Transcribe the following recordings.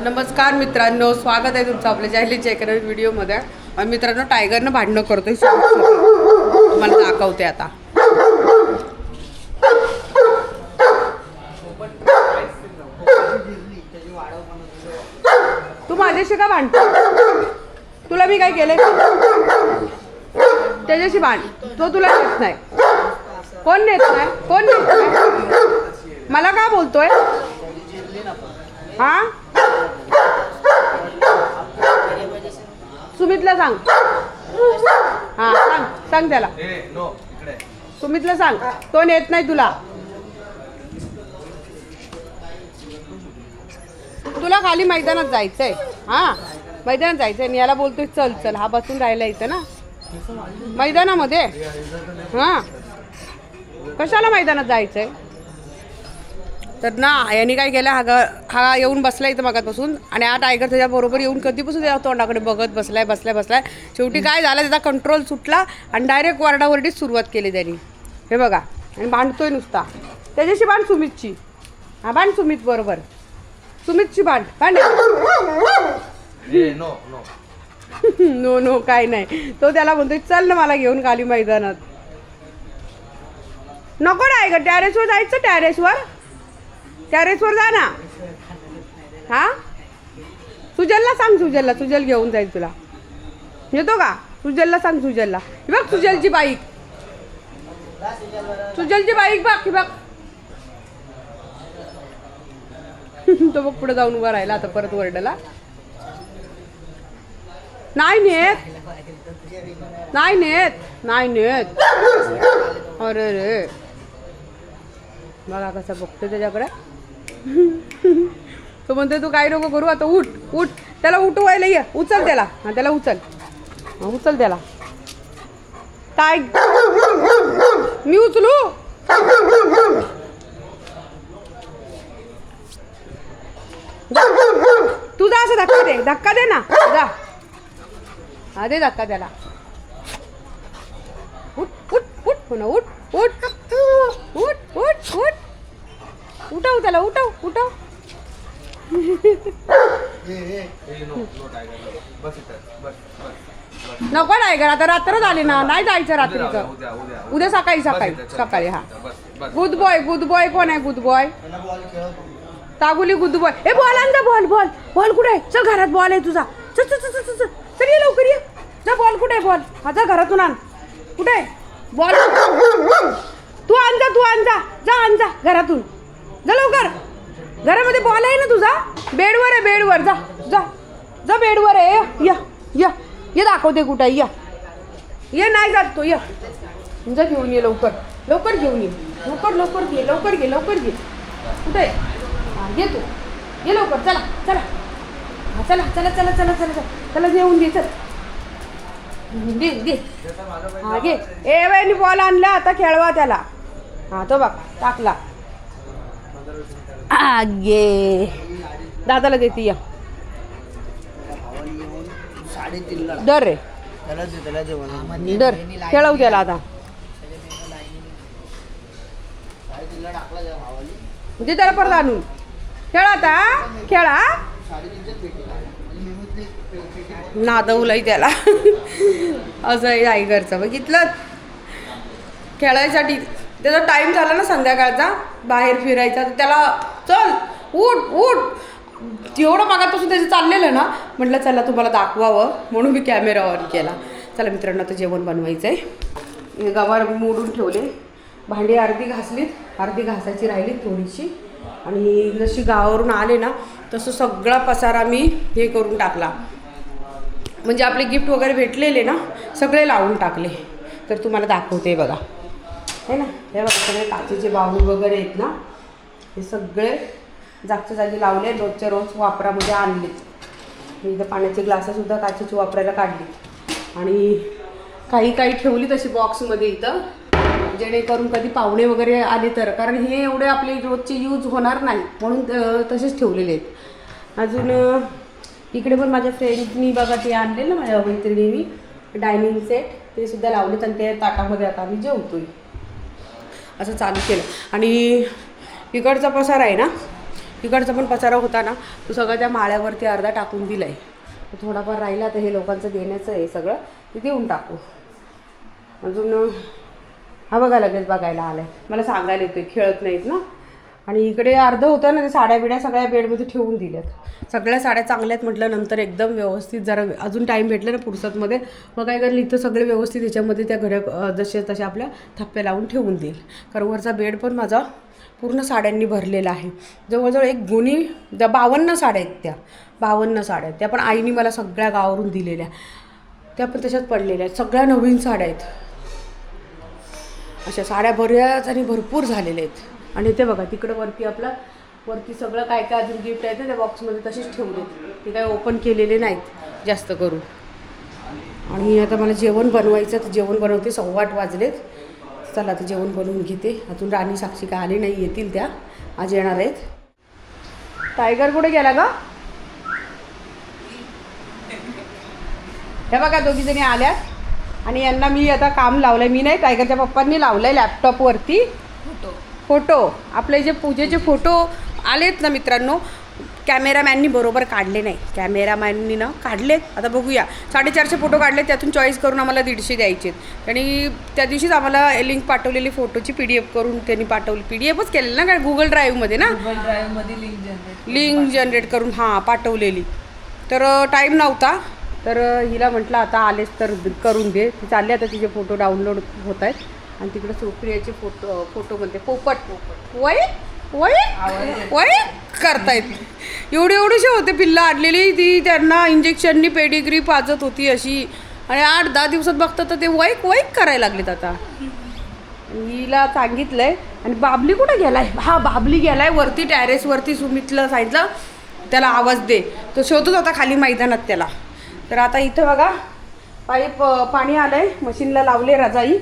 नमस्कार मित्रांनो, स्वागत आहे तुमचं आपल्या चॅनलच्या एका नवीन व्हिडिओमध्ये. आणि मित्रांनो, टायगरनं भांडणं करतोय, तुम्हाला दाखवते आता. तू माझ्याशी का भांडतो? तुला मी काय केलंय? त्याच्याशी भांड. तो तुला नेत नाही. कोण नेत नाही? कोण नेत नाही? मला का बोलतोय? हा, सुमितला सांग. हा, सांग सांग त्याला. सुमितला सांग, तो नेत नाही तुला. तुला खाली मैदानात जायचंय. हा, मैदानात जायचंय आणि याला बोलतोय चल चल. हा बसून राहिला इथं ना मैदानामध्ये. हा, कशाला मैदानात जायचंय? तर ना यांनी काय केलं, हा येऊन बसला इथं मगातपासून. आणि हा टायगर त्याच्याबरोबर येऊन कधीपासून त्या तोंडाकडे बघत बसलाय. शेवटी काय झालं, त्याचा कंट्रोल सुटला आणि डायरेक्ट वरडावरडीच सुरुवात केली त्यांनी. हे बघा, आणि भांडतोय नुसता. त्याच्याशी भांड सुमितची. हा, भांड सुमित बरोबर. सुमितची भांड. नो नो काय नाही. तो त्याला म्हणतोय चल ना मला घेऊन खाली मैदानात. नको टायगर, टॅरेसवर जायचं. टॅरेसवर जा ना. हा, सुजलला सांग. सुजल घेऊन जाईल तुला. येतो का? सुजलला सांग. सुजलला बघ, सुजलची बाईक बघ. तो बघ पुढे जाऊन उभा राहिला आता, परत वरडला. नाही नेत. अरे रे, बघा कसं बघतो त्याच्याकडे. तो म्हणतोय तू काय नको करू, आता उठ. त्याला उठवायला ये. उचल त्याला. हा, त्याला उचल त्याला. काय मी उचलू? तुझा असं धक्का दे ना. जा, हा दे धक्का त्याला. उठव त्याला. उठव. नको टायगर, आता रात्र झाली ना, नाही जायचं रात्रीचं. उद्या सकाळी. हा, गुड बॉय कोण आहे? गुड बॉय तागुली. Good boy. ए, बॉल आण. बॉल कुठे आहे? चल, घरात बॉल आहे तुझा. चल ये लवकर ये. जा, बॉल कुठे आहे? बॉल हा, जा घरातून आण. कुठे आहे बॉल? तू आण जा घरातून. जा लवकर. घरामध्ये बॉल आहे ना तुझा? बेडवर जा बेडवर आहे. या दाखवते कुठे. ये नाही जात तो. या जा, घेऊन ये लवकर घेऊन ये. लवकर घे. कुठे आहे? ये तू. ये लवकर. चला. चला घेऊन घे. चल घे. हा, घे. ए बाईनी बॉल आणला, आता खेळवा त्याला. हा, तो बघ टाकला. गे दादाला देते. या दर रे, दर खेळव त्याला आता. म्हणजे त्याला परत आणून खेळा. नादवलंय त्याला. असं आहे टायगरचं. बघितलं, खेळायसाठी त्याचा टाईम झाला ना संध्याकाळचा, बाहेर फिरायचा. तर त्याला चल उठ एवढं मागापासून त्याचं चाललेलं ना. म्हटलं चला तुम्हाला दाखवावं, म्हणून मी कॅमेरावर केला. चला मित्रांनो, आता जेवण बनवायचं आहे. गवार मोडून ठेवले. भांडी अर्धी घासलीत, अर्धी घासायची राहिली थोडीशी. आणि जशी गावावरून आले ना, तसं सगळा पसारा मी हे करून टाकला. म्हणजे आपले गिफ्ट वगैरे भेटलेले ना, सगळे लावून टाकले. तर तुम्हाला दाखवते बघा, है ना. हे बघा, सगळे काचेचे बाऊल वगैरे आहेत ना, हे सगळे जागच्या जागी लावले. रोजच्या रोज वापरामध्ये आणलेत. मी इथं पाण्याचे ग्लाससुद्धा काचेची वापरायला काढली. आणि काही ठेवली तशी बॉक्समध्ये इथं, जेणेकरून कधी पाहुणे वगैरे आले तर. कारण हे एवढे आपले रोजचे यूज होणार नाही, म्हणून तसेच ठेवलेले आहेत. अजून इकडे पण माझ्या फ्रेंडनी बघा ते आणले ना, माझ्या मैत्रिणींनी डायनिंग सेट, ते सुद्धा लावलेत. आणि ते ताटामध्ये आता आम्ही जेवतोय. असं चालू केलं. आणि इकडचा पसारा आहे ना, तिकडचा पण पसारा होता ना तो सगळं त्या माळ्यावरती अर्धा टाकून दिला आहे. थोडाफार राहिला तर हे लोकांचं देण्याचं आहे सगळं, ते देऊन टाकू. अजून हा बघा लगेच बघायला आला आहे, मला सांगायला येतोय खेळत नाहीत ना. आणि इकडे अर्धं होतं ना ते साड्या बिड्या सगळ्या बेडमध्ये ठेवून दिल्यात. सगळ्या साड्या चांगल्या आहेत म्हटलं नंतर एकदम व्यवस्थित जरा अजून टाईम भेटला ना फुरसतमध्ये मग काय करेल इथं सगळे व्यवस्थित याच्यामध्ये त्या घड्या जसे तशा आपल्या थप्प्या लावून ठेवून देईल. कारण वरचा बेड पण माझा पूर्ण साड्यांनी भरलेला आहे. जवळजवळ एक गुणी 52 साड्या आहेत, त्या 52 साड्या आहेत. त्या पण आईने मला सगळ्या गावावरून दिलेल्या, त्या पण तशाच पडलेल्या आहेत. सगळ्या नवीन साड्या आहेत. अशा साड्या बऱ्याच आणि भरपूर झालेल्या आहेत. आणि ते बघा तिकडं वरती आपलं वरती सगळं काय काय अजून गिफ्ट आहे त्या बॉक्समध्ये तसेच ठेवले, ते काय ओपन केलेले नाहीत जास्त करून. आणि आता मला जेवण बनवायचं, तर जेवण बनवते. 8:15 वाजलेत. चला आता जेवण बनवून घेते. अजून राणी साक्षी काय आली नाही, येतील त्या आज येणार आहेत. टायगर कुठे गेला का? हे बघा दोघी जणी आल्यात आणि यांना मी आता काम लावलंय. मी नाही, टायगरच्या पप्पांनी लावलंय लॅपटॉपवरती फोटो. आपले जे पूजेचे फोटो आलेत ना मित्रांनो, कॅमेरामॅननी बरोबर काढले नाही. कॅमेरामॅननी ना काढलेत. आता बघूया, 450 फोटो काढले, त्यातून चॉईस करून आम्हाला 150 द्यायचे. आणि त्या दिवशीच आम्हाला लिंक पाठवलेली फोटोची PDF करून त्यांनी पाठवली. PDFच केलेली ना, काय गुगल ड्राईव्हमध्ये ना, गुगल ड्राईव्हमध्ये लिंक जनरेट करून हां पाठवलेली. तर टाईम नव्हता, तर हिला म्हटलं आता आलेच तर करून दे. ती चालली आता, तिचे फोटो डाउनलोड होत आहेत. आणि तिकडे सुप्रियाचे फोटो म्हणते पोपट वय वय वय करतायत. एवढीशी होते पिल्लं आणलेली, ती त्यांना इंजेक्शननी पेडिग्री पाजत होती अशी. आणि 8-10 दिवसात बघतात तर ते वैक करायला लागलेत. आता हिला सांगितलंय. आणि बाबली कुठे गेलाय? हा बाबली गेलाय वरती टॅरेसवरती. सुमितला सांगितलं त्याला आवाज दे, तो शोधत होता खाली मैदानात त्याला. तर आता इथं बघा पाणी आलंय, मशीनला लावले रजाई.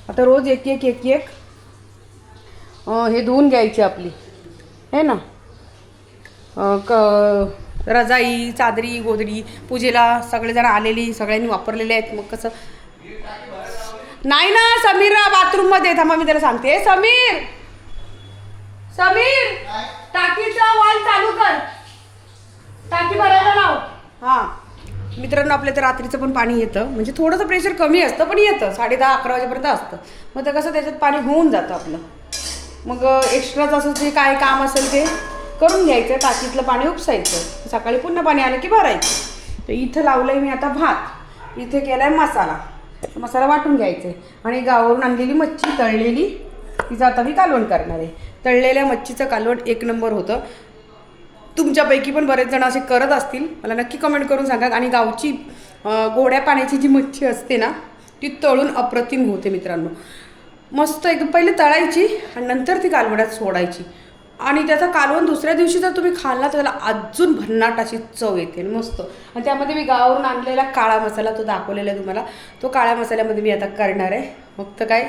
आता रोज एक हे धुवून घ्यायची आपली है ना, रजाई चादरी गोदडी. पूजेला सगळेजण आलेली, सगळ्यांनी वापरलेले आहेत. मग कसं नाही ना, समीर बाथरूममध्ये थांबा, मी त्याला सांगते. समीर टाकीचा वाल चालू कर, टाकी भरायला लाव. हां मित्रांनो, आपल्या तर रात्रीचं पण पाणी येतं, म्हणजे थोडंसं प्रेशर कमी असतं पण येतं. 10:30-11 वाजेपर्यंत असतं. मग तर कसं त्याच्यात पाणी होऊन जातं आपलं. मग एक्स्ट्राच असं जे काय काम असेल ते करून घ्यायचं, टाकीतलं पाणी उपसायचं, सकाळी पुन्हा पाणी आलं की भरायचं. तर इथं लावलं आहे मी आता भात, इथे केला आहे मसाला वाटून घ्यायचं आहे. आणि गावावरून आणलेली मच्छी तळलेली, तिचं आता मी कालवण करणार आहे. तळलेल्या मच्छीचं कालवण 1 नंबर होतं. तुमच्यापैकी पण बरेच जण असे करत असतील, मला नक्की कमेंट करून सांगा. आणि गावची गोड्या पाण्याची जी मच्छी असते ना, ती तळून अप्रतिम होते मित्रांनो. मस्त एकदम. पहिले तळायची आणि नंतर ती कालवण्यात सोडायची. आणि त्याचा कालवण दुसऱ्या दिवशी जर तुम्ही खाल्ला तर त्याला अजून भन्नाट अशी चव येते मस्त. आणि त्यामध्ये मी गावावरून आणलेला काळा मसाला, तो दाखवलेला आहे तुम्हाला, तो काळ्या मसाल्यामध्ये मी आता करणार आहे. मग तर काय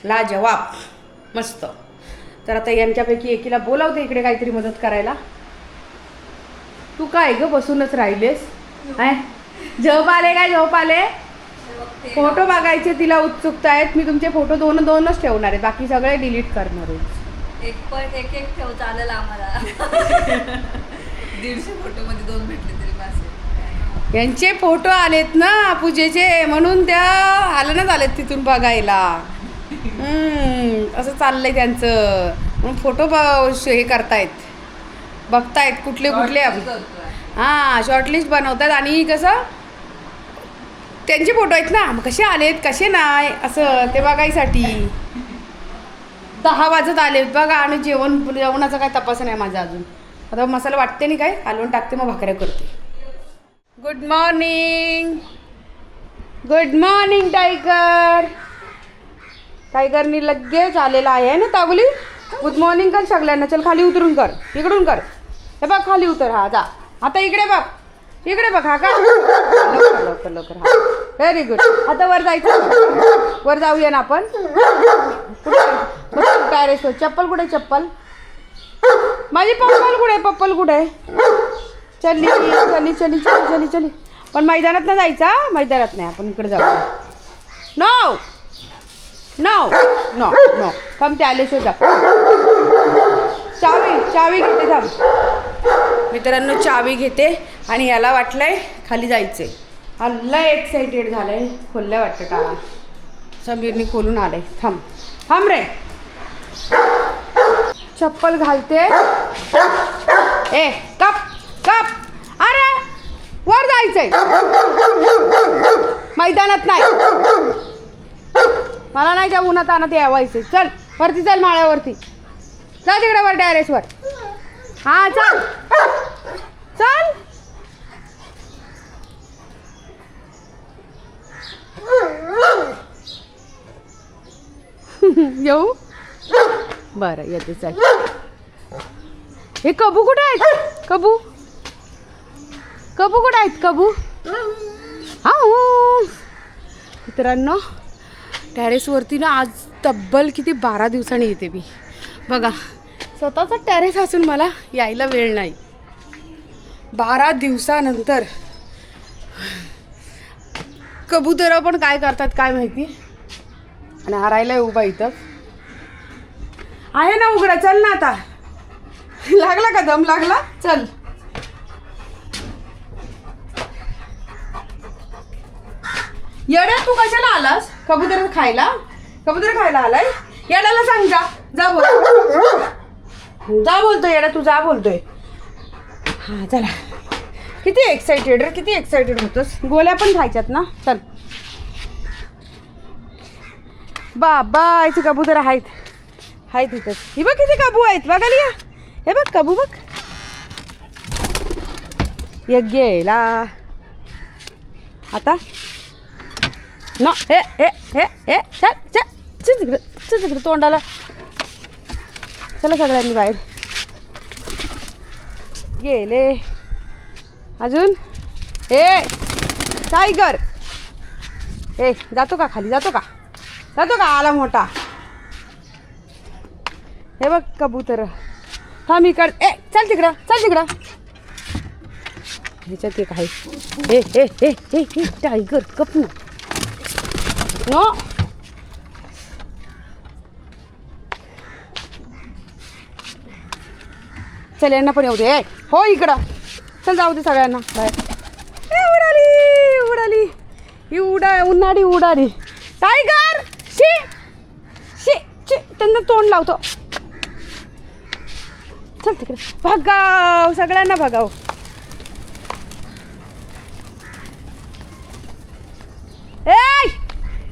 लाजवाब मस्त. तर आता यांच्यापैकी एकीला बोलावते इकडे काहीतरी मदत करायला. तू काय ग बसूनच राहिलेस? झोप आले काय? झोप आले? फोटो बघायचे तिला उत्सुकता आहेत. मी तुमचे फोटो दोनच ठेवणार आहे, बाकी सगळे डिलीट करणार आहे. एक ठेव चालेल आम्हाला. 150 फोटोमध्ये 2 भेटले तरी बस. यांचे फोटो आलेत ना पूजेचे, म्हणून त्या आलं ना आलेत तिथून बघायला. असं चाललंय त्यांचं, म्हणून फोटो हे करतायत, बघतायत कुठले हां शॉर्टलिस्ट बनवतात. आणि कसं त्यांचे फोटो आहेत ना, कसे आलेत कसे नाही असं ते बघायसाठी. 10 वाजत आलेत बघा. आणि जेवणाचा काय तपास नाही माझा अजून. आता मसाला वाटते नाही काय, कालवण टाकते, मग भाकऱ्या करते. गुड मॉर्निंग टायगरनी लगेच आलेला आहे ना तागुली. गुड मॉर्निंग कर सगळ्यांना. चल खाली उतरून कर, इकडून कर. हे बघ खाली उतर. हा जा आता इकडे बघ, हा का लवकर. हा व्हेरी गुड. आता वर जायचं, वर जाऊया ना आपण. टॅरेसवर. चप्पल माझी पप्पल कुठे? चली. पण मैदानात ना जायचा, मैदानात नाही, आपण इकडे जाऊ. नो कम टॅरेसवर जा. चावी चावी घेते थांब मित्रांनो, चावी घेते आणि याला वाटलंय खाली जायचंय. हल्ला एक्साइटेड झालंय. खोललंय वाटतं टाळा. समीरने खोलून आलंय. थांब थांब रे. चप्पल घालते. ए कप कप. अरे वर जायचंय, मैदानात नाही. मला नाही त्या उन्हात आणत यावायचंय. चल वरती चल, माळ्यावरती जा, तिकडे वर टेरेसवर. हा चल चल. येऊ बरं येते चल. हे कबू कुठे आहेत? कबू कबू कुठे आहेत? कबू हा मित्रांनो, टेरेसवरती ना आज तब्बल किती 12 दिवसांनी येते मी. बघा, स्वतःचा टेरेस असून मला यायला वेळ नाही. 12 दिवसानंतर कबूतर पण काय करतात काय माहिती. आणि हरायला उभा इथं आहे ना. उघडा चल ना आता. लागला का दम? लागला. चल येड्या, तू कशाला आलास? कबूतर खायला? कबूतर खायला आलाय? येड्याला सांग जा. जा बोल, जा बोलतोय येड्या, तू जा बोलतोय. हा चला. किती एक्साइटेड रे, किती एक्साइटेड होतोस. गोळ्या पण खायच्यात ना. चल बाबा, इथे कबूतर आहेत. आहेत इथंच. ही बघ किती कबू आहेत. बघा लिया, हे बघ कबू बघ. एक गेला आता. न हे हे हे हे चल चल चल तिकडं, चल तिकडं तोंडाला. चला सगळ्यांनी बाहेर. गेले अजून. हे टायगर, हे जातो का खाली? जातो का? जातो का? आला मोठा. हे बघ कबूतर. हा मी कर. ए चल तिकडं, चल तिकडं. ह्याच्यात एक आहे. हे हे हे हे हे टायगर कपू नो. चल यांना पण येऊ दे. हो इकडं चल, जाऊ दे सगळ्यांना बाहेर. उडाली उडाली ही उन्हाळी उडाली. टायगर शी शी शी, त्यांना तोंड लावतो. चल तिकडे. भगाव सगळ्यांना भगाव. ए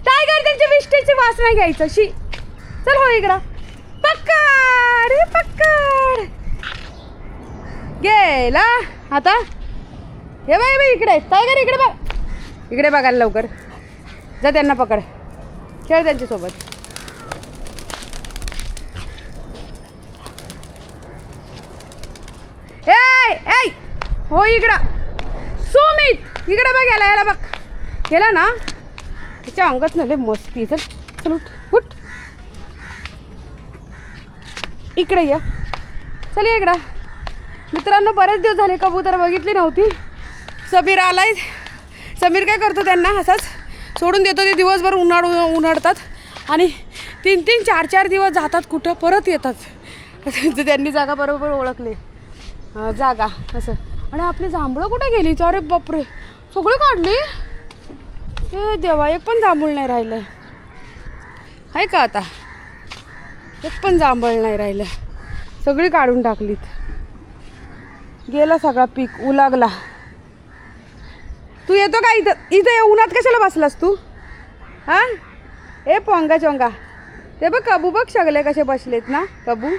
टायगर, त्यांच्या विष्टेची वास नाही घ्यायचं. शी चल. हो इकडं. पक्कड हे पक्कड. गेला आता. हे बाई इकडे टायगर, इकडे बघ. इकडे बघायला लवकर जा. त्यांना पकड, खेळ त्यांच्यासोबत. ए ए हो इकडं. सुमित इकडे बघ. याला बघ. गेला ना त्याच्या अंगात ना लय मस्ती. चल चल उठ उठ. इकडे ये. चल ये इकडं. मित्रांनो, बरेच दिवस झाले कबूतर बघितली नव्हती. समीर आलाय. समीर काय करतो, त्यांना असाच सोडून देतो. ते दिवसभर उन्हाळतात आणि 3-3, 4-4 दिवस जातात कुठं, परत येतात. त्यांनी जागा बरोबर ओळखली. जागा असं. आणि आपली जांभळं कुठे गेली? अरे बापरे, सगळी काढली. हे देवा, एक पण जांभूळ नाही राहिलं आहे का आता? एक पण जांभळ नाही राहिलं. सगळी काढून टाकलीत. गेला सगळा पीक, उलागला. तू येतो का इथं? इथं उन्हात कशाला बसलास तू? हां ए पोंगा चोंगा. ते बघ कबू बघ सगळे कसे बसलेत ना. कबू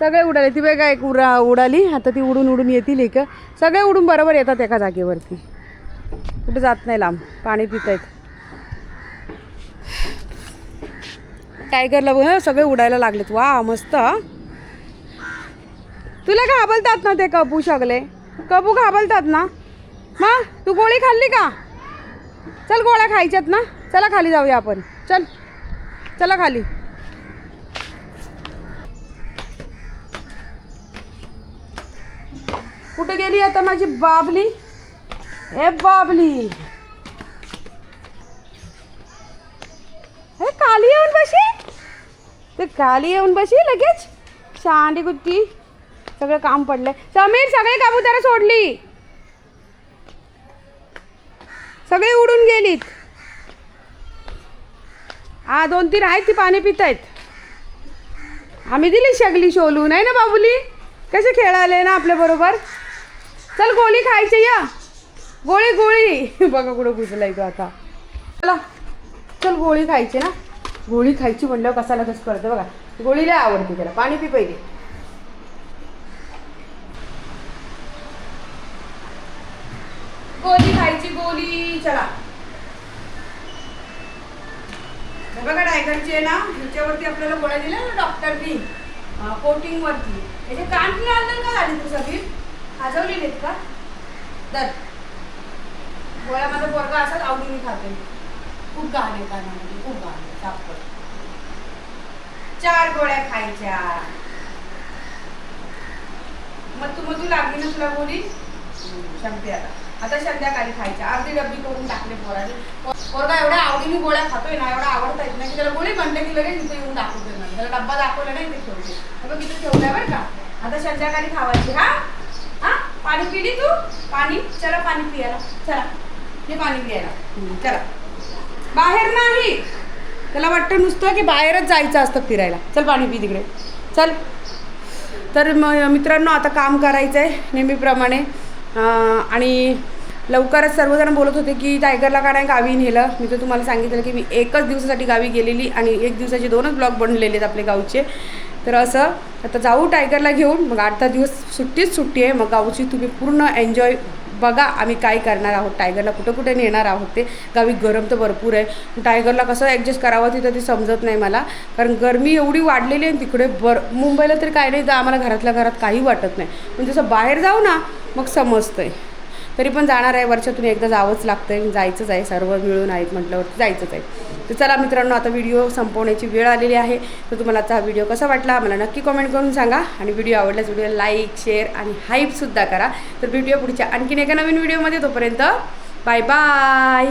सगळे उडाले. ती बघा एक उडाली. आता ती उडून उडून येतील. एक सगळे उडून बरोबर येतात एका जागेवरती. कुठे जात नाही लांब. पाणी पित आहेत. टायगरला बघ सगळे उडायला लागलेत. वा मस्त. तुला घाबरतात ना ते कबू सगळे? कबू घाबरतात ना. मग तू गोळी खाल्ली का? चल गोळ्या खायच्यात ना. चला खाली जाऊया आपण. चल चला खाली. कुठे गेली आता माझी बाबली? ए बाबली, हे खाली येऊन बशी. ते खाली येऊन बशी लगेच. शांडी गुत्ती सगळं काम पडलंय. समीर सगळे कबुतरं सोडली, सगळे उडून गेलीत. हा 2-3 आहेत ती पाणी पित आहेत. आम्ही दिली शगली शोलून आहे ना बाबुली, कसे खेळाले ना आपल्या बरोबर. चल गोळी खायची या, गोळी गोळी बघा कुठं घुसलाय तो आता. चला चल गोळी खायची ना, गोळी खायची म्हणल्यावर कसा लगेच कळतं बघा. गोळी लय आवडते त्याला. पाणी पी पहिले. गोळी खायची गोळी. चला हे बघा टायगरची आहे ना, ह्याच्यावरती आपल्याला गोळ्या दिल्या ना डॉक्टरनी कोटिंग वरती. याचे कान आणलं का झाली तू सगळी खाजवलेली आहेत का? तर गोळ्या माझा पोरगा असाच आवडीने खाते. खूप घाण आहे कानामध्ये, खूप घाण आहे. सापड 4 गोळ्या खायच्या. मग तू लागली ना तुला गोळी शंपी. आता संध्याकाळी खायच्या. अर्धी डब्बी करून टाकले पोराने. पोरगा एवढ्या आवडीने गोळ्या खातोय ना, एवढा आवडतायत ना की त्याला गोळी म्हणलं की लगेच इथे येऊन दाखवतोय ना. त्याला डब्बा दाखवला नाही इथे ठेवते. बघ इथे ठेवलाय बरं का. आता संध्याकाळी खावायची. हा हा पाणी पिली तू? पाणी चला पाणी पियाला. चला हे पाणी पियाला. चला बाहेर नाही. त्याला वाटतं नुसतं की बाहेरच जायचं असतं फिरायला. चल पाणी पी तिकडे चल. तर मित्रांनो आता काम करायचं आहे नेहमीप्रमाणे. आणि लवकरच सर्वजण बोलत होते की टायगरला का नाही गावी नेलं. मी तर तुम्हाला सांगितलं की मी 1च दिवसासाठी गावी गेलेली आणि 1 दिवसाचे 2च ब्लॉग बनलेले आहेत आपले गावचे. तर असं आता जाऊ टायगरला घेऊन. मग 8-10 दिवस सुट्टी आहे. मग गावची तुम्ही पूर्ण एन्जॉय बघा आम्ही काय करणार आहोत. टायगरला कुठं कुठे नेणार आहोत ते. गावी गरम तर भरपूर आहे. टायगरला कसं ॲडजस्ट करावं तिथं ते समजत नाही मला. कारण गरमी एवढी वाढलेली आहे तिकडे. मुंबईला तरी काय नाही तर आम्हाला घरातल्या घरात काही वाटत नाही. पण जसं बाहेर जाऊ ना मग समजतं आहे. तरी पण जाणार आहे. वर्षातून एकदा जावंच लागतं आहे. जायचंच आहे. सर्व मिळून आहेत म्हटल्यावरती जायचंच आहे. तर चला मित्रांनो आता व्हिडिओ संपवण्याची वेळ आलेली आहे. तर तुम्हाला आजचा हा व्हिडिओ कसा वाटला मला नक्की कमेंट करून सांगा. आणि व्हिडिओ आवडल्यास व्हिडिओला लाईक शेअर आणि हाईपसुद्धा करा. तर भेटूया पुढच्या आणखीन एका नवीन व्हिडिओमध्ये. तोपर्यंत बाय बाय.